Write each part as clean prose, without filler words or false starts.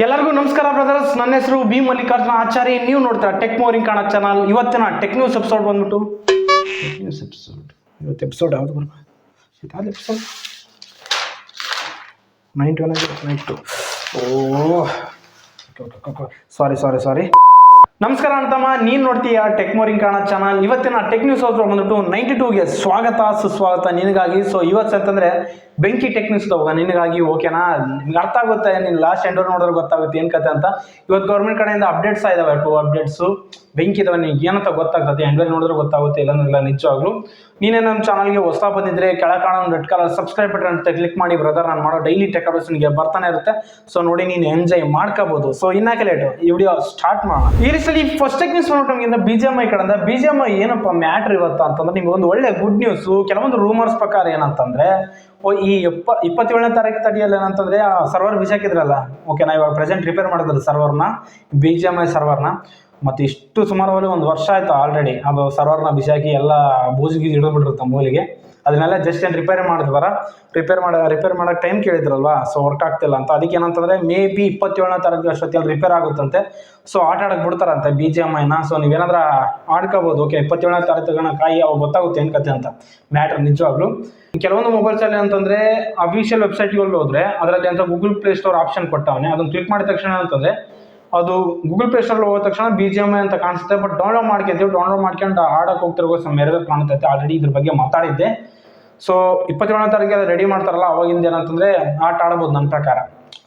ಎಲ್ಲರಿಗೂ ನಮಸ್ಕಾರ ಬ್ರದರ್ಸ್. ನನ್ನ ಹೆಸರು ಬಿ ಮಲ್ಲಿಕಾರ್ಜುನ ಆಚಾರ್ಯ. ನೀವು ನೋಡ್ತೀರಾ ಟೆಕ್ ಮೋರಿಂಗ್ ಕಾಣ ಚಾನಲ್. ಇವತ್ತಿನ ಟೆಕ್ ನ್ಯೂಸ್ ಎಪಿಸೋಡ್ ಬಂದ್ಬಿಟ್ಟು ಇವತ್ತು ಎಪಿಸೋಡ್ ಯಾವುದು ಬರ್ಬೋದು? ಎಪಿಸೋಡ್ 92. ಸಾರಿ. ನಮಸ್ಕಾರ ಅಂತಮ್ಮ, ನೀನು ನೋಡ್ತೀಯಾ ಟೆಕ್ ಮೋರಿಂಗ್ ಕಾಣ ಚಾನಲ್. ಇವತ್ತಿನ ಟೆಕ್ ನ್ಯೂಸ್ ಬಂದ್ಬಿಟ್ಟು 92ಗೆ ಸ್ವಾಗತ ಸುಸ್ವಾಗತ ನಿನಗಾಗಿ. ಸೊ ಇವತ್ತು ಅಂತಂದ್ರೆ ಬೆಂಕಿ ಟೆಕ್ ನ್ಯೂಸ್ ಹೋಗ ನಿನಗಾಗಿ. ಓಕೆನಾ? ನಿಮ್ಗೆ ಅರ್ಥ ಆಗುತ್ತೆ, ನೀನು ಲಾಸ್ಟ್ ಎಂಡೋರ್ ನೋಡಿದ್ರೆ ಗೊತ್ತಾಗುತ್ತೆ ಏನು ಕತೆ ಅಂತ. ಇವತ್ತು ಗೌರ್ಮೆಂಟ್ ಕಡೆಯಿಂದ ಅಪ್ಡೇಟ್ಸ್ ಇದಾವೆ, 2 ಅಪ್ಡೇಟ್ಸು ಬೆಂಕಿ ಇದಾವೆ. ನಿಮ್ಗೆ ಏನಂತ ಗೊತ್ತಾಗ್ತದೆ, ಎಂಡೋರ್ ನೋಡಿದ್ರೆ ಗೊತ್ತಾಗುತ್ತೆ, ಇಲ್ಲ ನಿಜವಾಗ್ಲು. ನೀನೇ ನಮ್ಮ ಚಾನಲ್ಗೆ ಹೊಸ ಬಂದಿದ್ರೆ ಕೆಳಗೆ ಕಾಣೋ ರೆಡ್ ಕಲರ್ ಸಬ್ಸ್ಕ್ರೈಬ್ ಬಟನ್ ಅಂತ ಕ್ಲಿಕ್ ಮಾಡಿ ಬ್ರದರ್. ನಾನು ಮಾಡೋ ಡೈಲಿ ಟೆಕ್ ಅಪ್ಡೇಟ್ಸ್ ನಿಮಗೆ ಬರ್ತಾನೆ ಇರುತ್ತೆ. ಸೊ ನೋಡಿ, ನೀನು ಎಂಜಾಯ್ ಮಾಡ್ಕೋಬಹುದು. ಸೊ ಇನ್ನಾಕೆ ಲೇಟು, ಈ ವಿಡಿಯೋ ಸ್ಟಾರ್ಟ್ ಮಾಡೋಣ. ಈ ರೀಸಲ್ಲಿ ಫಸ್ಟ್ ಟೆಕ್ ನ್ಯೂಸ್ ನಮಗೆ BGMI ಕಡೆಯಿಂದ. BGMI ಏನಪ್ಪ ಮ್ಯಾಟ್ರ್ ಇವತ್ತು ಅಂತಂದ್ರೆ, ನಿಮ್ಗೆ ಒಂದು ಒಳ್ಳೆ ಗುಡ್ ನ್ಯೂಸು. ಕೆಲವೊಂದು ರೂಮರ್ಸ್ ಪ್ರಕಾರ ಏನಂತಂದ್ರೆ, ಈ 27ನೇ ತಾರೀಕು ತಡಿಯಲ್ಲಿ ಏನಂತಂದ್ರೆ ಆ ಸರ್ವರ್ ಬಿಸಾಕಿದ್ರಲ್ಲ. ಓಕೆನಾ? ಇವಾಗ ಪ್ರೆಸೆಂಟ್ ರಿಪೇರ್ ಮಾಡಿದ್ರು ಸರ್ವರ್ನ, BGMI ಸರ್ವರ್ನ. ಮತ್ತು ಇಷ್ಟು ಸುಮಾರು 1 ವರ್ಷ ಆಯ್ತು ಆಲ್ರೆಡಿ ಅದು ಸರ್ವರ್ನ ಬಿಸಾಕಿ ಎಲ್ಲ ಬೂಜಿಗೆ ಹಿಡಿದ್ಬಿಟ್ಟಿರುತ್ತೆ ಮೂಲಿಗೆ. ಅದನ್ನೆಲ್ಲ ಜಸ್ಟ್ ಏನು ರಿಪೇರ್ ಮಾಡಿದ್ವರ, ರಿಪೇರ್ ಮಾಡೋಕ್ಕೆ ಟೈಮ್ ಕೇಳಿದ್ರಲ್ವಾ. ಸೊ ವರ್ಕ್ ಆಗ್ತಿಲ್ಲ ಅಂತ. ಅದಕ್ಕೆ ಏನಂತಂದರೆ ಮೇ ಬಿ 27ನೇ ತಾರೀಕು ಅಷ್ಟೊತ್ತಿಗೆ ರಿಪೇರ್ ಆಗುತ್ತಂತೆ. ಸೊ ಆಟ ಆಡಕ್ಕೆ ಬಿಡ್ತಾರಂತೆ BGMIನ. ಸೊ ನೀವೇನಾದ್ರೂ ಆಡ್ಕೋಬೋದು. ಓಕೆ, 27ನೇ ತಾರೀಕು ಕಾಯಿ ಅವಾಗ ಗೊತ್ತಾಗುತ್ತೆ ಏನು ಕತೆ ಅಂತ ಮ್ಯಾಟ್ರ್ ನಿಜವಾಗ್ಲು. ಕೆಲವೊಂದು ಮೊಬೈಲ್ಸಲ್ಲಿ ಅಂತಂದರೆ ಅಫಿಷಿಯಲ್ ವೆಬ್ಸೈಟ್ಗಳು ಹೋದರೆ ಅದರಲ್ಲಿ ಅಂತ ಗೂಗಲ್ ಪ್ಲೇ ಸ್ಟೋರ್ ಆಪ್ಷನ್ ಕೊಟ್ಟವನೇ. ಅದನ್ನು ಕ್ಲಿಕ್ ಮಾಡಿದ ತಕ್ಷಣ ಅಂತಂದರೆ ಅದು ಗೂಗಲ್ ಪ್ಲೇ ಸ್ಟೋರ್ ಹೋದ ತಕ್ಷಣ BGMI ಅಂತ ಕಾಣಿಸುತ್ತೆ. ಬಟ್ ಡೌನ್ಲೋಡ್ ಮಾಡ್ಕೊಂಡು ಆಡಕ್ಕೆ ಹೋಗ್ತಿರೋ ಮೇರೆ ಕಾಣುತ್ತೆ. ಆಲ್ರೆಡಿ ಇದ್ರ ಬಗ್ಗೆ ಮಾತಾಡಿದ್ದೆ. ಸೊ 27ನೇ ತಾರೀಕಿಗೆ ಅದು ರೆಡಿ ಮಾಡ್ತಾರಲ್ಲ, ಅವಾಗಿಂದ ಏನಂತಂದರೆ ಆಟ ಆಡ್ಬೋದು ನನ್ನ ಪ್ರಕಾರ.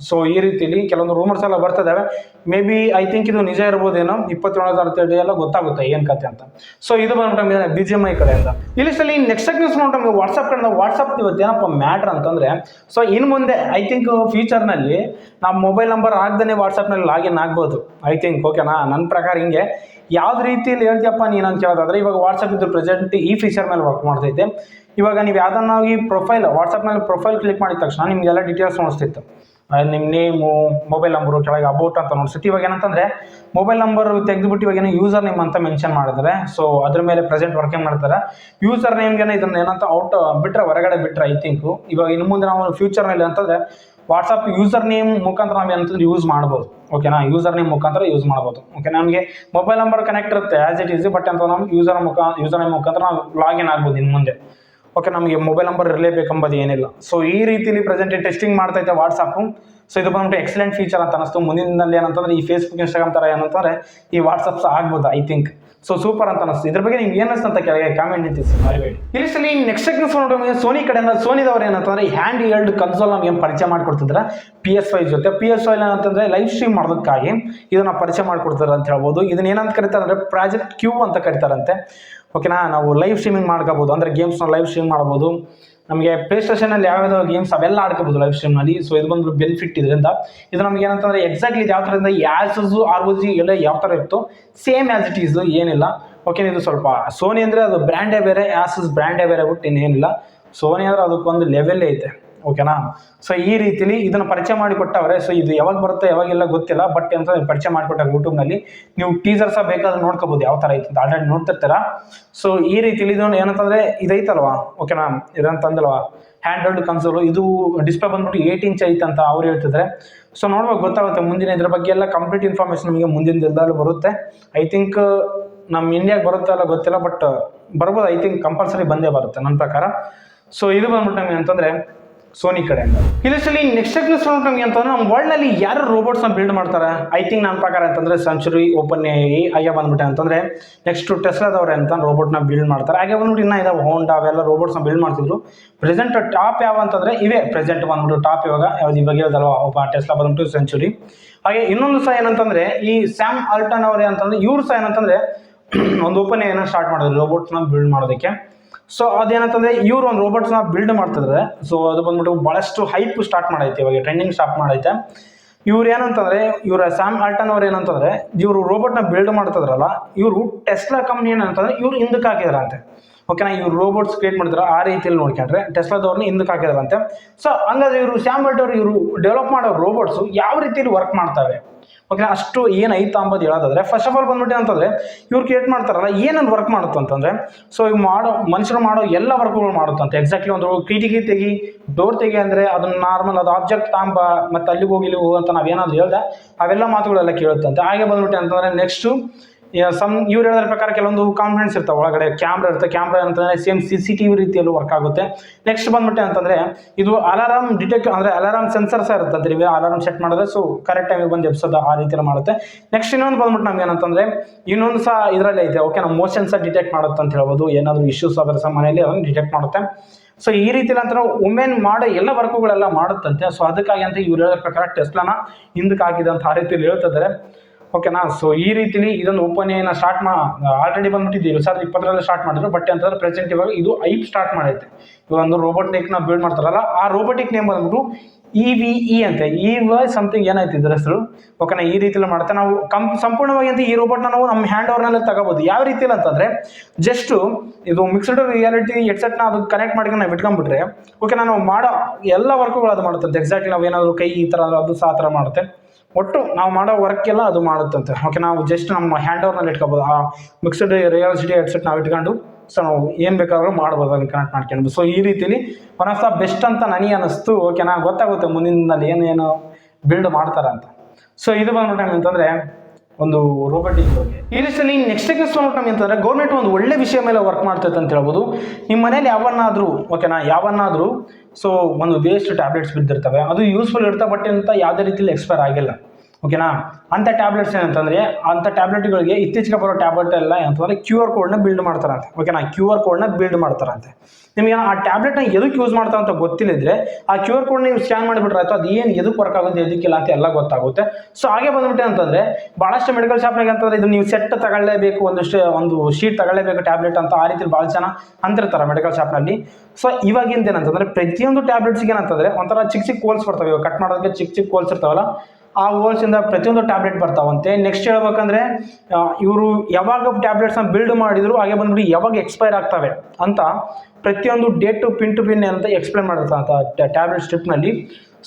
ಸೊ ಈ ರೀತಿಲಿ ಕೆಲವೊಂದು ರೂಮರ್ಸ್ ಎಲ್ಲ ಬರ್ತಿದ್ದಾವೆ. ಮೇ ಬಿ ಐ ಥಿಂಕ್ ಇದು ನಿಜ ಇರ್ಬೋದೇನೋ. 27ನೇ ತಾರೀಕು ಎಲ್ಲ ಗೊತ್ತಾಗುತ್ತೆ ಏನು ಕತೆ ಅಂತ. ಸೊ ಇದು ಬಂದ್ಬಿಟ್ಟು BGMI ಕಡೆಯಿಂದ. ಈ ಲಿಸ್ಟಲ್ಲಿ ನೆಕ್ಸ್ಟ್ ನ್ಯೂಸ್ ನೋಡ್ಬಿಟ್ಟು ವಾಟ್ಸಪ್ ಕಡೆಯಿಂದ. ವಾಟ್ಸಪ್ ಇವತ್ತು ಏನಪ್ಪ ಮ್ಯಾಟ್ರ್ ಅಂತಂದರೆ, ಸೊ ಇನ್ನು ಮುಂದೆ ಐ ಥಿಂಕ್ ಫ್ಯೂಚರ್ನಲ್ಲಿ ನಾವು ಮೊಬೈಲ್ ನಂಬರ್ ಹಾಕ್ದೇ ವಾಟ್ಸಪ್ನಲ್ಲಿ ಲಾಗಿನ್ ಆಗ್ಬೋದು ಐ ಥಿಂಕ್. ಓಕೆನಾ? ನನ್ನ ಪ್ರಕಾರ ಹಿಂಗೆ. ಯಾವ್ದು ರೀತಿಯಲ್ಲಿ ಹೇಳ್ತೀಯಪ್ಪ ನೀನು ಅಂತ ಕೇಳೋದಾದ್ರೆ, ಇವಾಗ ವಾಟ್ಸಪ್ ಇದ್ದು ಪ್ರೆಸೆಂಟ್ ಈ ಫೀಚರ್ ಮೇಲೆ ವರ್ಕ್ ಮಾಡ್ತೈತೆ. ಇವಾಗ ನೀವು ಯಾವ್ದನ್ನ ಈ ಪ್ರೊಫೈಲ್ ವಾಟ್ಸಪ್ನಲ್ಲಿ ಪ್ರೊಫೈಲ್ ಕ್ಲಿಕ್ ಮಾಡಿದ ತಕ್ಷಣ ನಿಮಗೆಲ್ಲ ಡೀಟೇಲ್ಸ್ ನೋಡಿಸ್ತಿತ್ತು. ನಿಮ್ಮ ನೇಮು, ಮೊಬೈಲ್ ನಂಬರು, ಕೆಳಗೆ ಅಬೌಟ್ ಅಂತ ನೋಡಿಸುತ್ತೆ. ಇವಾಗ ಏನಂತಂದರೆ ಮೊಬೈಲ್ ನಂಬರ್ ತೆಗೆದುಬಿಟ್ಟು ಇವಾಗ ಏನೋ ಯೂಸರ್ ನೇಮ್ ಅಂತ ಮೆನ್ಷನ್ ಮಾಡಿದ್ರೆ, ಸೊ ಅದ್ರ ಮೇಲೆ ಪ್ರೆಸೆಂಟ್ ವರ್ಕಿಂಗ್ ಮಾಡ್ತಾರೆ. ಯೂಸರ್ ನೇಮ್ಗೆ ಇದನ್ನ ಏನಂತ ಔಟ್ ಬಿಟ್ಟರೆ, ಹೊರಗಡೆ ಬಿಟ್ಟರೆ ಐ ಥಿಂಕು. ಇವಾಗ ಇನ್ನು ಮುಂದೆ ನಾವು ಫ್ಯೂಚರ್ನಲ್ಲಿ ಅಂತಂದರೆ ವಾಟ್ಸಪ್ ಯೂಸರ್ ನೇಮ್ ಮುಖಾಂತರ ನಾವು ಏನಂತಂದ್ರೆ ಯೂಸ್ ಮಾಡ್ಬೋದು. ಓಕೆನಾ? ಯೂಸರ್ ನೇಮ್ ಮುಖಾಂತರ ಯೂಸ್ ಮಾಡ್ಬೋದು. ಓಕೆ, ನಮಗೆ ಮೊಬೈಲ್ ನಂಬರ್ ಕನೆಕ್ಟ್ ಇರುತ್ತೆ ಆ್ಯಸ್ ಇಟ್ ಈಸ್. ಬಟ್ ಅಂತ ನಾವು ಯೂಸರ್ ನೇಮ್ ಮುಖಾಂತರ ನಾವು ಲಾಗಿನ್ ಆಗ್ಬೋದು ಇನ್ನು ಮುಂದೆ. ಓಕೆ, ನಮಗೆ ಮೊಬೈಲ್ ನಂಬರ್ ಇರಲೇಬೇಕೆಂಬುದು ಏನಿಲ್ಲ. ಸೊ ಈ ರೀತಿಲಿ ಪ್ರೆಸೆಂಟ್ ಟೆಸ್ಟಿಂಗ್ ಮಾಡ್ತೈತೆ ವಾಟ್ಸಪ್ಪು. ಸೊ ಇದು ಬಂದ್ಬಿಟ್ಟು ಎಕ್ಸಲೆಂಟ್ ಫೀಚರ್ ಅಂತ ಅನಿಸ್ತು. ಮುಂದಿನಲ್ಲಿ ಏನಂತಂದ್ರೆ ಈ ಫೇಸ್ಬುಕ್, ಇನ್ಸ್ಟಾಗ್ರಾಮ್ ಥರ ಏನಂತಂದರೆ ಈ ವಾಟ್ಸಪ್ಸ್ ಆಗ್ಬೋದು ಐ ಥಿಂಕ್. ಸೊ ಸೂಪರ್ ಅಂತ ಅನಿಸ್ತು. ಇದ್ರ ಬಗ್ಗೆ ನಿಮ್ಗೆ ಏನು ಅನಿಸ್ತು ಅಂತ ಕೆಳಗೆ ಕಾಮೆಂಟ್ ನಿಂತಿಸಿ ಮರಿಬೇಡಿ. ಇಲ್ಲಿ ನೆಕ್ಸ್ಟ್ ನ್ಯೂಸ್ ನೋಡೋದು ಸೋನಿ ಕಡೆಯಿಂದ. ಸೋನಿದವ್ರು ಏನಂತಂದ್ರೆ ಹ್ಯಾಂಡ್ ಹೆಲ್ಡ್ ಕನ್ಸೋಲ್ ನಮ್ಗೆ ಏನು ಪರಿಚಯ ಮಾಡಿಕೊಡ್ತಿದ್ರೆ PS5 ಜೊತೆ. PS5 ಏನಂತಂದ್ರೆ ಲೈವ್ ಸ್ಟ್ರೀಮ್ ಮಾಡೋದಕ್ಕಾಗಿ ಇದನ್ನ ಪರಿಚಯ ಮಾಡಿಕೊಡ್ತಾರೆ ಅಂತ ಹೇಳ್ಬೋದು. ಇದನ್ನ ಏನಂತ ಕರೀತಾರೆ ಅಂದರೆ ಪ್ರಾಜೆಕ್ಟ್ ಕ್ಯೂ ಅಂತ ಕರೀತಾರಂತೆ. ಓಕೆನಾ? ನಾವು ಲೈವ್ ಸ್ಟ್ರೀಮಿಂಗ್ ಮಾಡ್ಕೋಬೋದು, ಅಂದರೆ ಗೇಮ್ಸ್ನ ಲೈವ್ ಸ್ಟ್ರೀಮ್ ಮಾಡ್ಬೋದು. ನಮಗೆ ಪ್ಲೇ ಸ್ಟೇಷನಲ್ಲಿ ಯಾವ್ಯಾವ ಗೇಮ್ಸ್ ಅವೆಲ್ಲ ಆಡ್ಕೋಬೋದು ಲೈವ್ ಸ್ಟ್ರೀಮ್ನಲ್ಲಿ. ಸೊ ಇದು ಬಂದು ಬೆನಿಫಿಟ್ ಇದರಿಂದ. ಇದು ನಮ್ಗೆ ಏನಂತಂದರೆ ಎಕ್ಸಾಕ್ಟ್ಲಿ ಯಾವ ಥರದಿಂದ ಆ್ಯಸು ROG ಎಲ್ಲ ಯಾವ ಥರ ಇತ್ತು ಸೇಮ್ ಆ್ಯಸ್ ಇಟ್ ಈಸು, ಏನಿಲ್ಲ. ಓಕೆ, ಇದು ಸ್ವಲ್ಪ ಸೋನಿ ಅಂದರೆ ಅದು ಬ್ರ್ಯಾಂಡೇ ಬೇರೆ, ಆ್ಯಸಸ್ ಬ್ರ್ಯಾಂಡೇ ಬೇರೆ ಬಿಟ್ಟು ಇನ್ನೇನಿಲ್ಲ. ಸೋನಿ ಅಂದರೆ ಅದಕ್ಕೊಂದು ಲೆವೆಲ್ಲೇ ಐತೆ. ಓಕೆನಾ? ಸೊ ಈ ರೀತಿಲಿ ಇದನ್ನು ಪರಿಚಯ ಮಾಡಿಕೊಟ್ಟವ್ರೆ. ಸೊ ಇದು ಯಾವಾಗ ಬರುತ್ತೆ ಯಾವಾಗೆಲ್ಲ ಗೊತ್ತಿಲ್ಲ, ಬಟ್ ಅಂತ ಪರಿಚಯ ಮಾಡಿಕೊಟ್ಟಾರೆ ಯೂಟ್ಯೂಬ್ನಲ್ಲಿ. ನೀವು ಟೀಸರ್ಸ ಬೇಕಾದ್ರೆ ನೋಡ್ಕೋಬೋದು ಯಾವ ಥರ ಐತೆ ಅಂತ. ಆಲ್ರೆಡಿ ನೋಡ್ತಿರ್ತೀರ. ಸೊ ಈ ರೀತಿಲಿ ಇದು ಏನಂತಂದರೆ ಇದೈತಲ್ವಾ. ಓಕೆನಾ? ಇದಂತಂದಲ್ವಾ ಹ್ಯಾಂಡ್ ಹೆಲ್ಡ್ ಕನ್ಸೋಲು. ಇದು ಡಿಸ್ಪ್ಲೇ ಬಂದ್ಬಿಟ್ಟು 8 ಇಂಚ್ ಐತೆ ಅಂತ ಅವ್ರು ಹೇಳ್ತಿದ್ರೆ. ಸೊ ನೋಡ್ಬೇಕು, ಗೊತ್ತಾಗುತ್ತೆ ಮುಂದಿನ ಇದ್ರ ಬಗ್ಗೆ ಎಲ್ಲ ಕಂಪ್ಲೀಟ್ ಇನ್ಫಾರ್ಮೇಷನ್ ನಮಗೆ ಮುಂದಿನ ದಿನದಲ್ಲಿ ಬರುತ್ತೆ. ಐ ಥಿಂಕ್ ನಮ್ಮ ಇಂಡಿಯಾಗೆ ಬರುತ್ತೆ ಅಲ್ಲ ಗೊತ್ತಿಲ್ಲ, ಬಟ್ ಬರ್ಬೋದು ಐ ಥಿಂಕ್. ಕಂಪಲ್ಸರಿ ಬಂದೇ ಬರುತ್ತೆ ನನ್ನ ಪ್ರಕಾರ. ಸೊ ಇದು ಬಂದ್ಬಿಟ್ಟು ನಮಗೆ ಅಂತಂದರೆ ಸೋನಿ ಕಡೆಯಿಂದ. ಇಲ್ಲಿ ನೆಕ್ಸ್ಟ್ ನ್ಯೂಸ್ ನಮಗೆ ಅಂತಂದ್ರೆ, ನಮ್ಮ ವರ್ಲ್ಡ್ನಲ್ಲಿ ಯಾರು ರೋಬೋಟ್ಸ್ನ ಬಿಲ್ಡ್ ಮಾಡ್ತಾರೆ ಐ ಥಿಂಕ್ ನನ್ನ ಪ್ರಕಾರ ಅಂತಂದರೆ ಸೆಂಚುರಿ, OpenAI ಬಂದ್ಬಿಟ್ಟೆ ಅಂತಂದರೆ ನೆಕ್ಸ್ಟ್ ಟೆಸ್ಲಾದವ್ರೆ ಅಂತ ರೋಬೋಟ್ನ ಬಿಲ್ಡ್ ಮಾಡ್ತಾರೆ. ಹಾಗೆ ಬಂದ್ಬಿಟ್ಟು ಇನ್ನೂ ಇದಾವೆ ಹೋಂಡಾ, ಅವೆಲ್ಲ ರೋಬೋಟ್ಸ್ನ ಬಿಲ್ಡ್ ಮಾಡ್ತಿದ್ರು. ಪ್ರೆಸೆಂಟ್ ಟಾಪ್ ಯಾವ ಅಂತಂದರೆ ಇವೇ ಪ್ರೆಸೆಂಟ್ ಬಂದ್ಬಿಟ್ಟು ಟಾಪ್ ಇವಾಗ ಇವಾಗ ಹೇಳ್ದಲ್ವ ಒಬ್ಬ ಟೆಸ್ಲಾ ಬಂದ್ಬಿಟ್ಟು ಸೆಂಚುರಿ. ಹಾಗೆ ಇನ್ನೊಂದು ಸಹ ಏನಂತಂದರೆ ಈ ಸ್ಯಾಮ್ ಆಲ್ಟನ್ ಅವರೇ ಅಂತಂದರೆ ಇವ್ರು ಸಹ ಏನಂತಂದರೆ ಒಂದು OpenAIನ ಸ್ಟಾರ್ಟ್ ಮಾಡಿದ್ರು ರೋಬೋಟ್ಸ್ನ ಬಿಲ್ಡ್ ಮಾಡೋದಕ್ಕೆ. ಸೊ ಅದೇನಂತಂದರೆ ಇವ್ರು ಒಂದು ರೋಬೋಟ್ಸ್ನ ಬಿಲ್ಡ್ ಮಾಡ್ತಿದ್ರೆ. ಸೊ ಅದು ಬಂದ್ಬಿಟ್ಟು ಭಾಳಷ್ಟು ಹೈಪ್ ಸ್ಟಾರ್ಟ್ ಮಾಡೈತೆ, ಇವಾಗ ಟ್ರೆಂಡಿಂಗ್ ಸ್ಟಾರ್ಟ್ ಮಾಡೈತೆ. ಇವ್ರು ಏನಂತಂದರೆ ಇವರ ಸ್ಯಾಮ್ ಆಲ್ಟನ್ ಅವ್ರು ಏನಂತಂದರೆ ಇವರು ರೋಬೋಟ್ನ ಬಿಲ್ಡ್ ಮಾಡ್ತಿದ್ರಲ್ಲ, ಇವರು ಟೆಸ್ಲಾ ಕಂಪ್ನಿ ಏನಂತಂದರೆ ಇವ್ರು ಹಿಂದಕ್ಕೆ ಹಾಕಿದ್ರಂತೆ. ಓಕೆನಾ? ಇವ್ರು ರೋಬೋಟ್ಸ್ ಕ್ರಿಯೇಟ್ ಮಾಡಿದ್ರೆ ಆ ರೀತಿಯಲ್ಲಿ ನೋಡ್ಕೊಂಡ್ರೆ ಟೆಸ್ಲಾದವ್ರನ್ನ ಹಿಂದಕ್ಕೆ ಹಾಕಿದ್ರಂತೆ. ಸೊ ಹಂಗಾದ್ರೆ ಇವರು ಸ್ಯಾಮ್ ಆಲ್ಟನ್ ಇವರು ಡೆವಲಪ್ ಮಾಡೋ ರೋಬೋಟ್ಸು ಯಾವ ರೀತಿಯಲ್ಲಿ ವರ್ಕ್ ಮಾಡ್ತವೆ. ಓಕೆ ಅಷ್ಟು ಏನೈತಾ ಅಂಬೋದು ಹೇಳೋದಾದ್ರೆ ಫಸ್ಟ್ ಆಫ್ ಆಲ್ ಬಂದ್ಬಿಟ್ಟು ಅಂತಂದರೆ ಇವ್ರು ಕ್ರಿಯೇಟ್ ಮಾಡ್ತಾರಲ್ಲ ಏನೇನು ವರ್ಕ್ ಮಾಡುತ್ತೆ ಅಂತಂದರೆ ಸೊ ಇವು ಮನುಷ್ಯರು ಮಾಡೋ ಎಲ್ಲ ವರ್ಕ್ಗಳು ಮಾಡುತ್ತಂತೆ. ಎಕ್ಸಾಕ್ಟ್ಲಿ ಒಂದು ಕಿಟಕಿ ತೆಗಿ ಡೋರ್ ತೆಗಿ ಅಂದರೆ ಅದನ್ನ ನಾರ್ಮಲ್ ಅದು ಆಬ್ಜೆಕ್ಟ್ ತಾಂಬ ಮತ್ತು ಅಲ್ಲಿಗೆ ಹೋಗಿ ಇಲ್ಲಿಗೆ ಹೋಗಂತ ನಾವೇನಾದ್ರು ಹೇಳ್ದೆ ಅವೆಲ್ಲ ಮಾತುಗಳೆಲ್ಲ ಕೇಳುತ್ತಂತೆ. ಹಾಗೆ ಬಂದ್ಬಿಟ್ಟು ಅಂತಂದರೆ ನೆಕ್ಸ್ಟು ಇವ್ರು ಹೇಳೋದ್ರ ಪ್ರಕಾರ ಕೆಲವೊಂದು ಕಾಂಪೊನೆಂಟ್ಸ್ ಇರ್ತಾವೆ, ಒಳಗಡೆ ಕ್ಯಾಮ್ರಾ ಇರುತ್ತೆ. ಕ್ಯಾಮ್ರಾ ಅಂತಂದರೆ ಸೇಮ್ CCTV ರೀತಿಯಲ್ಲೂ ವರ್ಕ್ ಆಗುತ್ತೆ. ನೆಕ್ಸ್ಟ್ ಬಂದ್ಬಿಟ್ಟೆ ಅಂತಂದರೆ ಇದು ಅಲಾರಾಮ್ ಡಿಟೆಕ್ಟ್ ಅಂದರೆ ಅಲಾರಾಮ್ ಸೆನ್ಸರ್ಸ್ ಇರುತ್ತೆ ರೀ, ಅಲಾರಾಮ್ ಸೆಟ್ ಮಾಡಿದ್ರೆ ಸೊ ಕರೆಕ್ಟ್ ಟೈಮಿಗೆ ಬಂದು ಎಬ್ಸೋದು ಆ ರೀತಿಯಲ್ಲಿ ಮಾಡುತ್ತೆ. ನೆಕ್ಸ್ಟ್ ಇನ್ನೊಂದು ಬಂದ್ಬಿಟ್ಟು ನಮ್ಗೆ ಏನಂತಂದರೆ ಇನ್ನೊಂದು ಸಹ ಇದರಲ್ಲೇ ಇದೆ, ಓಕೆ ನಮ್ಮ ಮೋಷನ್ ಸಹ ಡಿಟೆಕ್ಟ್ ಮಾಡುತ್ತೆ ಅಂತ ಹೇಳ್ಬೋದು. ಏನಾದರೂ ಇಶ್ಯೂಸ್ ಆದರೆ ಸಹ ಮನೆಯಲ್ಲಿ ಅದನ್ನು ಡಿಟೆಕ್ಟ್ ಮಾಡುತ್ತೆ. ಸೊ ಈ ರೀತಿಲಿ ಅಂತ ವುಮೆನ್ ಮಾಡೋ ಎಲ್ಲ ವರ್ಕುಗಳೆಲ್ಲ ಮಾಡುತ್ತಂತೆ. ಸೊ ಅದಕ್ಕಾಗಿ ಅಂತ ಇವ್ರು ಹೇಳೋದ್ರ ಪ್ರಕಾರ ಟೆಸ್ಲಾನ ಹಿಂದಕ್ಕೆ ಹಾಕಿದೆ ಅಂತ ಆ ರೀತಿಯಲ್ಲಿ ಹೇಳ್ತಿದ್ದಾರೆ. ಓಕೆನಾ. ಸೊ ಈ ರೀತಿಲಿ ಇದೊಂದು ಓಪನ್ ಸ್ಟಾರ್ಟ್ ಆಲ್ರೆಡಿ ಬಂದ್ಬಿಟ್ಟಿದ್ದು 2020 ಸ್ಟಾರ್ಟ್ ಮಾಡಿದ್ರು. ಬಟ್ ಅಂತಂದ್ರೆ ಪ್ರೆಸೆಂಟ್ ಇವಾಗ ಇದು ಐಪ್ ಸ್ಟಾರ್ಟ್ ಮಾಡೈತೆ. ಇವಾಗ ಒಂದು ರೋಬೋಟಿಕ್ನ ಬಿಲ್ಡ್ ಮಾಡ್ತಾರಲ್ಲ ಆ ರೋಬೋಟಿಕ್ ನೇಮ್ ಬಂದ್ಬಿಟ್ಟು EVE ಅಂತ ಸಮಥಿಂಗ್ ಏನಾಯ್ತು ಇದ್ರ ಹೆಸರು. ಓಕೆನಾ. ಈ ರೀತಿಯಲ್ಲಿ ಮಾಡುತ್ತೆ. ನಾವು ಸಂಪೂರ್ಣವಾಗಿ ಅಂತ ಈ ರೋಬೋಟ್ನ ನಾವು ನಮ್ಮ ಹ್ಯಾಂಡ್ ಓವರ್ನಲ್ಲೇ ತಗೋಬಹುದು. ಯಾವ ರೀತಿಯಲ್ಲಿ ಅಂತಂದ್ರೆ ಜಸ್ಟ್ ಇದು ಮಿಕ್ಸ್ಡ್ ರಿಯಾಲಿಟಿ ಹೆಡ್ಸೆಟ್ನ ಅದು ಕನೆಕ್ಟ್ ಮಾಡಿ ನಾವು ಇಟ್ಕೊಂಡ್ಬಿಟ್ರೆ ಓಕೆನಾ ನಾವು ಮಾಡೋ ಎಲ್ಲ ವರ್ಕ್ಗಳು ಅದು ಮಾಡುತ್ತೆ. ಎಕ್ಸಾಕ್ಟ್ಲಿ ನಾವು ಏನಾದರೂ ಕೈ ಈ ಥರ ಅದು ಸಹ ಆ ಥರ ಮಾಡುತ್ತೆ. ಒಟ್ಟು ನಾವು ಮಾಡೋ ವರ್ಕ್ ಎಲ್ಲ ಅದು ಮಾಡುತ್ತಂತೆ. ಓಕೆ ನಾವು ಜಸ್ಟ್ ನಮ್ಮ ಹ್ಯಾಂಡ್ ಓವರ್ನಲ್ಲಿ ಇಟ್ಕೋಬೋದು. ಆ ಮಿಕ್ಸ್ಡ್ ರಿಯಾಲಿಟಿ ಹೆಡ್ಸೆಟ್ ನಾವು ಇಟ್ಕೊಂಡು ಸೊ ನಾವು ಏನು ಬೇಕಾದ್ರೂ ಮಾಡ್ಬೋದು, ಅದನ್ನು ಕನೆಕ್ಟ್ ಮಾಡ್ಕೊಂಡು. ಸೊ ಈ ರೀತಿಲಿ ಒನ್ ಆಫ್ ದ ಬೆಸ್ಟ್ ಅಂತ ನನಗೆ ಅನ್ನಿಸ್ತು. ಓಕೆನಾ. ಗೊತ್ತಾಗುತ್ತೆ ಮುಂದಿನಲ್ಲಿ ಏನೇನು ಬಿಲ್ಡ್ ಮಾಡ್ತಾರೆ ಅಂತ. ಸೊ ಇದು ಬಂದ್ಬಿಟ್ಟು ಅಂತಂದರೆ ಒಂದು ರೋಬೋಟಿಕ್ ಬಗ್ಗೆ. ಈ ರೀತಿಯಲ್ಲಿ ನೆಕ್ಸ್ಟ್ ಬಂದ್ಬಿಟ್ಟು ಅಂತಂದರೆ ಗೌರ್ಮೆಂಟ್ ಒಂದು ಒಳ್ಳೆ ವಿಷಯ ಮೇಲೆ ವರ್ಕ್ ಮಾಡ್ತೈತೆ ಅಂತ ಹೇಳ್ಬೋದು. ನಿಮ್ಮ ಮನೇಲಿ ಯಾವನ್ನಾದರೂ ಸೊ ಒಂದು ವೇಸ್ಟ್ ಟ್ಯಾಬ್ಲೆಟ್ಸ್ ಬಿದ್ದಿರ್ತವೆ, ಅದು ಯೂಸ್ಫುಲ್ ಇರ್ತವೆ ಬಟ್ ಅಂತ ಯಾವುದೇ ರೀತಿಯಲ್ಲಿ ಎಕ್ಸ್ಪೈರ್ ಆಗಿಲ್ಲ. ಓಕೆನಾ. ಅಂಥ ಟ್ಯಾಬ್ಲೆಟ್ಸ್ ಏನಂತಂದರೆ ಅಂಥ ಟ್ಯಾಬ್ಲೆಟ್ಗಳಿಗೆ ಇತ್ತೀಚೆಗೆ ಬರೋ ಟ್ಯಾಬ್ಲೆಟ್ ಎಲ್ಲ ಏನಂತಂದರೆ QR ಕೋಡ್ನ ಬಿಲ್ಡ್ ಮಾಡ್ತಾರಂತೆ. ಓಕೆನಾ. QR ಕೋಡ್ನ ಬಿಲ್ಡ್ ಮಾಡ್ತಾರಂತೆ. ನಿಮಗೆ ಆ ಟ್ಯಾಬ್ಲೆಟ್ನ ಎದಕ್ಕೆ ಯೂಸ್ ಮಾಡ್ತಾರೆ ಅಂತ ಗೊತ್ತಿಲ್ಲದ್ರೆ ಆ QR ಕೋಡ್ ನೀವು ಸ್ಕ್ಯಾನ್ ಮಾಡಿಬಿಟ್ರೆ ಆಯ್ತು, ಅದು ಏನು ಎದಕ್ಕೆ ವರ್ಕ್ ಆಗುತ್ತೆ ಎದಕ್ಕಿಲ್ಲ ಅಂತ ಎಲ್ಲ ಗೊತ್ತಾಗುತ್ತೆ. ಸೊ ಹಾಗೆ ಬಂದ್ಬಿಟ್ಟೆ ಅಂತಂದರೆ ಭಾಳಷ್ಟು ಮೆಡಿಕಲ್ ಶಾಪ್ನಾಗ ಅಂತಂದರೆ ಇದು ನೀವು ಸೆಟ್ ತಗೊಳ್ಳೇಬೇಕು, ಒಂದು ಶೀಟ್ ತಗೊಳ್ಳೇಬೇಕು ಟ್ಯಾಬ್ಲೆಟ್ ಅಂತ ಆ ರೀತಿ ಭಾಳ ಜನ ಅಂತಿರ್ತಾರೆ ಮೆಡಿಕಲ್ ಶಾಪ್ನಲ್ಲಿ. ಸೊ ಇವಾಗಿಂದ ಏನಂತಂದರೆ ಪ್ರತಿಯೊಂದು ಟ್ಯಾಬ್ಲೆಟ್ಸ್ಗೆ ಏನಂತಂದರೆ ಒಂಥರ ಚಿಕ್ಕ ಹೋಲ್ಸ್ ಬರ್ತವೆ. ಇವಾಗ ಕಟ್ ಮಾಡೋದಕ್ಕೆ ಚಿಕ್ಕ ಹೋಲ್ಸ್ ಇರ್ತಾವಲ್ಲ ಆ ಹೋಲ್ಸಿಂದ ಪ್ರತಿಯೊಂದು ಟ್ಯಾಬ್ಲೆಟ್ ಬರ್ತಾವಂತೆ. ನೆಕ್ಸ್ಟ್ ಹೇಳ್ಬೇಕಂದ್ರೆ ಇವರು ಯಾವಾಗ ಟ್ಯಾಬ್ಲೆಟ್ಸ್ನ ಬಿಲ್ಡ್ ಮಾಡಿದ್ರು ಹಾಗೆ ಬಂದ್ಬಿಟ್ಟು ಯಾವಾಗ ಎಕ್ಸ್ಪೈರ್ ಆಗ್ತವೆ ಅಂತ ಪ್ರತಿಯೊಂದು ಡೇಟ್ ಟು ಪಿನ್ ಅಂತ ಎಕ್ಸ್ಪ್ಲೇನ್ ಮಾಡಿರ್ತಾರೆ ಟ್ಯಾಬ್ಲೆಟ್ ಸ್ಟ್ರಿಪ್ನಲ್ಲಿ.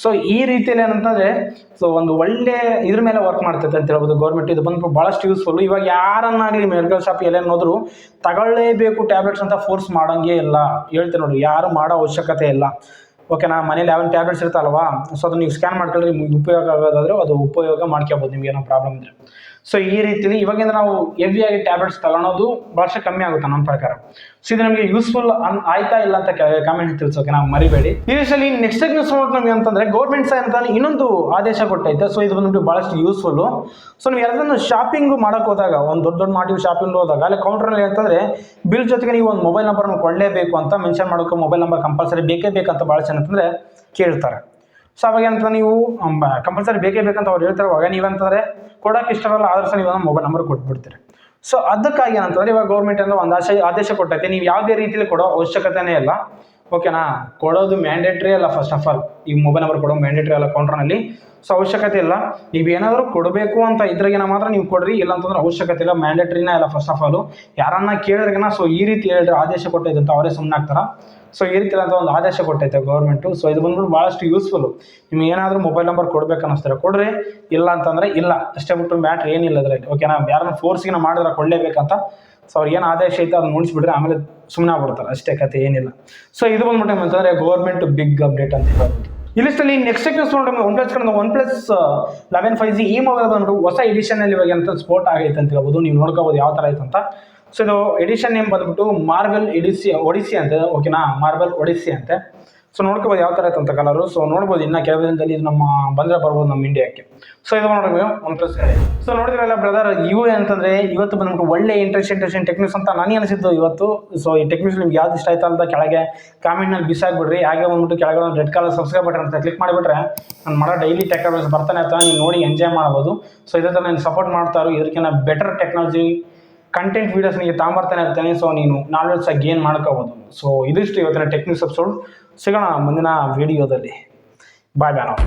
ಸೊ ಈ ರೀತಿಯಲ್ಲಿ ಏನಂತಂದರೆ ಸೊ ಒಂದು ಒಳ್ಳೆ ಇದ್ರ ಮೇಲೆ ವರ್ಕ್ ಮಾಡ್ತೈತೆ ಅಂತ ಹೇಳ್ಬೋದು ಗೌರ್ಮೆಂಟ್. ಇದು ಬಂದ್ಬಿಟ್ಟು ಭಾಳಷ್ಟು ಯೂಸ್ಫುಲ್ಲು. ಇವಾಗ ಯಾರನ್ನಾಗಲಿ ಮೆಡಿಕಲ್ ಶಾಪ್ ಎಲ್ಲೇನೋದ್ರು ತಗೊಳ್ಳೇಬೇಕು ಟ್ಯಾಬ್ಲೆಟ್ಸ್ ಅಂತ ಫೋರ್ಸ್ ಮಾಡೋಂಗೇ ಇಲ್ಲ. ಹೇಳ್ತೀನಿ ನೋಡಿ, ಯಾರು ಮಾಡೋ ಅವಶ್ಯಕತೆ ಇಲ್ಲ. ಓಕೆನಾ. ಮನೇಲಿ ಯಾವ ಟ್ಯಾಬ್ಲೆಟ್ಸ್ ಇರ್ತಾರಲ್ವಾ ಸೊ ಅದನ್ನು ನೀವು ಸ್ಕ್ಯಾನ್ ಮಾಡ್ಕೊಂಡ್ರೆ ನಿಮ್ಗೆ ಉಪಯೋಗ ಆಗೋದಾದರೆ ಅದು ಉಪಯೋಗ ಮಾಡ್ಕೋಬೋದು ನಿಮ್ಗೆ ಏನೋ ಪ್ರಾಬ್ಲಮ್ ಇದ್ದರೆ. ಸೊ ಈ ರೀತಿಲಿ ಇವಾಗಿಂದ ನಾವು ಹೆವಿಯಾಗಿ ಟ್ಯಾಬ್ಲೆಟ್ಸ್ ತಗೊಳೋದು ಭಾಳಷ್ಟು ಕಮ್ಮಿ ಆಗುತ್ತೆ ನಮ್ಮ ಪ್ರಕಾರ. ಸೊ ಇದು ನಮಗೆ ಯೂಸ್ಫುಲ್ ಆಯ್ತಾ ಇಲ್ಲ ಅಂತ ಕಾಮೆಂಟ್ ತಿಳಿಸೋಕೆ ನಾವು ಮರಿಬೇಡಿ. ಈ ವಿಷಯದಲ್ಲಿ ನೆಕ್ಸ್ಟ್ ನ್ಯೂಸ್ ನಮಗೆ ಅಂತಂದರೆ ಗೌರ್ಮೆಂಟ್ ಸಹ ಅಂತ ಇನ್ನೊಂದು ಆದೇಶ ಕೊಟ್ಟೈತೆ. ಸೊ ಇದು ಬಂದ್ಬಿಟ್ಟು ಭಾಳಷ್ಟು ಯೂಸ್ಫುಲ್ಲು. ಸೊ ನೀವು ಯಾರಾದ್ರೂ ಶಾಪಿಂಗ್ ಮಾಡೋಕೆ ಹೋದಾಗ ಒಂದು ದೊಡ್ಡ ಮಾಡಿವಿ ಶಾಪಿಂಗ್ ಹೋದಾಗ ಅಲ್ಲಿ ಕೌಂಟ್ರಲ್ಲಿ ಅಂತಂದರೆ ಬಿಲ್ ಜೊತೆಗೆ ನೀವು ಒಂದು ಮೊಬೈಲ್ ನಂಬರ್ನ ಕೊಡಲೇಬೇಕು ಅಂತ ಮೆನ್ಷನ್ ಮಾಡೋಕೆ ಮೊಬೈಲ್ ನಂಬರ್ ಕಂಪಲ್ಸರಿ ಬೇಕೇ ಬೇಕಂತ ಭಾಳ ಜನ ಅಂತಂದರೆ ಕೇಳ್ತಾರೆ. ಸೊ ಅವಾಗ ಏನಂತ ನೀವು ಕಂಪಲ್ಸರಿ ಬೇಕೇ ಬೇಕಂತ ಅವ್ರು ಹೇಳ್ತಾರೆ. ಅವಾಗ ನೀವಂತಂದರೆ ಕೊಡೋಕೆ ಇಷ್ಟರಲ್ಲ ಆದ್ರೂ ಸಹ ನೀವು ಮೊಬೈಲ್ ನಂಬರ್ ಕೊಟ್ಬಿಡ್ತೀರಿ. ಸೊ ಅದಕ್ಕಾಗಿ ಏನಂತಂದರೆ ಇವಾಗ ಗೌರ್ಮೆಂಟ್ ಎಲ್ಲ ಒಂದು ಆದೇಶ ಕೊಟ್ಟೈತೆ. ನೀವು ಯಾವುದೇ ರೀತಿಯಲ್ಲಿ ಕೊಡೋ ಅವಶ್ಯಕತೆನೇ ಇಲ್ಲ. ಓಕೆನಾ. ಕೊಡೋದು ಮ್ಯಾಂಡೇಟ್ರಿ ಅಲ್ಲ. ಫಸ್ಟ್ ಆಫ್ ಆಲ್ ಈ ಮೊಬೈಲ್ ನಂಬರ್ ಕೊಡೋ ಮ್ಯಾಂಡೇಟ್ರಿ ಅಲ್ಲ ಕೌಂಟ್ರ್ನಲ್ಲಿ. ಸೊ ಅವಶ್ಯಕತೆ ಇಲ್ಲ. ನೀವು ಏನಾದರೂ ಕೊಡಬೇಕು ಅಂತ ಇದ್ರಾಗಿನ ಮಾತ್ರ ನೀವು ಕೊಡ್ರಿ, ಇಲ್ಲ ಅಂತಂದ್ರೆ ಅವಶ್ಯಕತೆ ಇಲ್ಲ. ಮ್ಯಾಂಡೇಟ್ರಿನೇ ಇಲ್ಲ ಫಸ್ಟ್ ಆಫ್ ಆಲು. ಯಾರನ್ನ ಕೇಳಿದ್ರಿಗಿನ ಸೊ ಈ ರೀತಿ ಹೇಳಿದ್ರೆ ಆದೇಶ ಕೊಟ್ಟೈತೆ ಅಂತ ಅವರೇ ಸುಮ್ಮನೆ ಆಗ್ತಾರೆ. ಸೊ ಈ ರೀತಿ ಅಂತ ಒಂದು ಆದೇಶ ಕೊಟ್ಟೈತೆ ಗೌರ್ಮೆಂಟು. ಸೊ ಇದು ಬಂದ್ಬಿಟ್ಟು ಭಾಳಷ್ಟು ಯೂಸ್ಫುಲ್ಲು. ನಿಮ್ಗೆ ಏನಾದರೂ ಮೊಬೈಲ್ ನಂಬರ್ ಕೊಡ್ಬೇಕು ಅನ್ನಿಸ್ತಾರೆ ಕೊಡ್ರಿ, ಇಲ್ಲ ಅಂತಂದರೆ ಇಲ್ಲ ಅಷ್ಟೇ ಬಿಟ್ಟು ಮ್ಯಾಟ್ರ್ ಏನಿಲ್ಲ ಅದರಲ್ಲಿ. ಓಕೆನಾ. ಯಾರನ್ನ ಫೋರ್ಸ್ಗಿನ ಮಾಡಿದ್ರೆ ಕೊಡಲೇಬೇಕಂತ ಸೊ ಅವ್ರು ಏನು ಆದೇಶ ಐತೆ ಅದನ್ನ ಮುಗಿಸ್ಬಿಟ್ರೆ ಆಮೇಲೆ ಸುಮ್ಮನೆ ಆಗ್ಬಿಡ್ತಾರೆ ಅಷ್ಟೇ, ಕತೆ ಏನಿಲ್ಲ. ಸೊ ಇದು ಬಂದ್ಬಿಟ್ಟು ಅಂತಂದರೆ ಗೌರ್ಮೆಂಟ್ ಬಿಗ್ ಅಪ್ಡೇಟ್ ಅಂತ ಹೇಳ್ಬೋದು. ಈ ಲಿಸ್ಟಲ್ಲಿ ನೆಕ್ಸ್ಟ್ ನ್ಯೂಸ್ ನೋಡಿದ್ರೆ OnePlus 11 5G ಈ ಮೊಬೈಲ್ ಬಂದ್ಬಿಟ್ಟು ಹೊಸ ಎಡಿಷನಲ್ಲಿ ಇವಾಗ ಅಂತ ಸ್ಪೋರ್ಟ್ ಆಗೈತೆ ಅಂತ ಹೇಳ್ಬೋದು. ನೀವು ನೋಡ್ಕೋಬೋದು ಯಾವ ಥರ ಆಯ್ತು ಅಂತ. ಸೊ ಇದು ಎಡಿಷನ್ ನೇಮ್ ಬಂದ್ಬಿಟ್ಟು ಮಾರ್ಬಲ್ ಒಡಿಸಿ ಅಂತ. ಓಕೆನಾ. ಮಾರ್ಬಲ್ ಒಡಿಸಿ ಅಂತೆ. ಸೊ ನೋಡ್ಕೋಬೋದು ಯಾವ ಥರ ಆಯ್ತು ಅಂತ ಕಲರು. ಸೊ ನೋಡ್ಬೋದು ಇನ್ನು ಕೆಲವು ದಿನದಲ್ಲಿ ಇದು ನಮ್ಮ ಬಂದರೆ ಬರ್ಬೋದು ನಮ್ಮ ಇಂಡಿಯಾಕ್ಕೆ. ಸೊ ಇದು ನೋಡಬೇಕು OnePlus. ಸೊ ನೋಡಿದ್ರಲ್ಲ ಬ್ರದರ್, ಇವು ಅಂತಂದರೆ ಇವತ್ತು ಬಂದ್ಬಿಟ್ಟು ಒಳ್ಳೆ ಇಂಟ್ರೆಸ್ಟಿಂಗ್ ಟೆಕ್ನಿಕ್ಸ್ ಅಂತ ನನಗೆ ಅನಿಸಿದ್ದು ಇವತ್ತು. ಸೊ ಈ ಟೆಕ್ನಿಕ್ಸ್ ನಿಮ್ಗೆ ಯಾವ್ದು ಇಷ್ಟ ಆಯ್ತು ಅಂತ ಕೆಳಗೆ ಕಾಮೆಂಟ್ನಲ್ಲಿ ಬಿಸಾಕ್ಬಿಡ್ರಿ. ಹಾಗೆ ಬಂದ್ಬಿಟ್ಟು ಕೆಳಗೆ ಒಂದು ರೆಡ್ ಕಲರ್ ಸಬ್ಸ್ಕ್ರೈಬ್ ಬಟನ್ ಅಂತ ಕ್ಲಿಕ್ ಮಾಡಿಬಿಟ್ರೆ ನಾನು ಮಾಡೋ ಡೈಲಿ ಟೆಕ್ ಅಪ್ಡೇಟ್ಸ್ ಬರ್ತಾನೆ ಇರ್ತಾನೆ, ನೀವು ನೋಡಿ ಎಂಜಾಯ್ ಮಾಡ್ಬೋದು. ಸೊ ಇದೇ ಥರ ನಾನು ಸಪೋರ್ಟ್ ಮಾಡ್ತಾರೋ ಇದಕ್ಕಿಂತ ಬೆಟರ್ ಟೆಕ್ನಾಲಜಿ ಕಂಟೆಂಟ್ ವೀಡಿಯೋಸ್ ನಿಮಗೆ ತಾಂಬರ್ತಾನೆ ಇರ್ತಾನೆ. ಸೊ ನೀನು ನಾಲೆಡ್ಜ್ ಗೇನ್ ಮಾಡ್ಕೋಬೋದು. ಸೊ ಇದಿಷ್ಟು ಇವತ್ತಿನ ಟೆಕ್ನಿಕ್ಸ್ ಎಪಿಸೋಡ್. ಸಿಗೋಣ ಮುಂದಿನ ವಿಡಿಯೋದಲ್ಲಿ. ಬಾಯ್ ನಾವು.